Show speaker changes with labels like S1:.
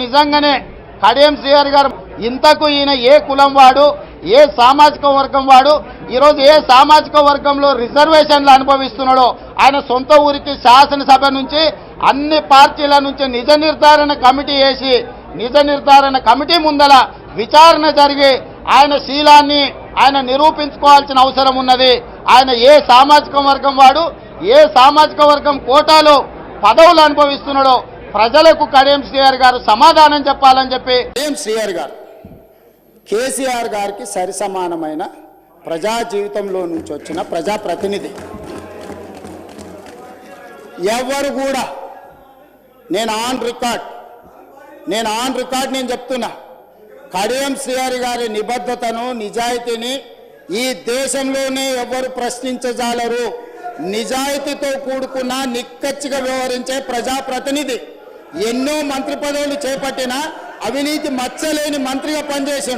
S1: నిజంగానే కడియం శ్రీహరి గారు ఇంతకు ఈయన ఏ కులం వాడు, ఏ సామాజిక వర్గం వాడు, ఈరోజు ఏ సామాజిక వర్గంలో రిజర్వేషన్లు అనుభవిస్తున్నాడో ఆయన సొంత ఊరికి శాసనసభ నుంచి అన్ని పార్టీల నుంచి నిజ నిర్ధారణ కమిటీ వేసి నిజ నిర్ధారణ కమిటీ ముందల విచారణ జరిగి ఆయన శీలాన్ని ఆయన నిరూపించుకోవాల్సిన అవసరం ఉన్నది. ఆయన ఏ సామాజిక వర్గం వాడు, ఏ సామాజిక వర్గం కోటాలో పదవులు అనుభవిస్తున్నాడో ప్రజలకు కడియం శ్రీహరి గారు సమాధానం చెప్పాలని చెప్పి.
S2: కడియం శ్రీహరి గారు కేసీఆర్ గారికి సరిసమానమైన ప్రజా జీవితంలో నుంచి వచ్చిన ప్రజాప్రతినిధి. ఎవరు కూడా నేను ఆన్ రికార్డ్ నేను చెప్తున్నా, కడియం శ్రీహరి గారి నిబద్ధతను నిజాయితీని ఈ దేశంలోనే ఎవరు ప్రశ్నించజాలరు. నిజాయితీతో కూడుకున్న నిక్కచ్చిగా వ్యవహరించే ప్రజాప్రతినిధి. ఎన్నో మంత్రి పదవులు చేపట్టిన అవినీతి మచ్చలేని మంత్రిగా పనిచేశాడు.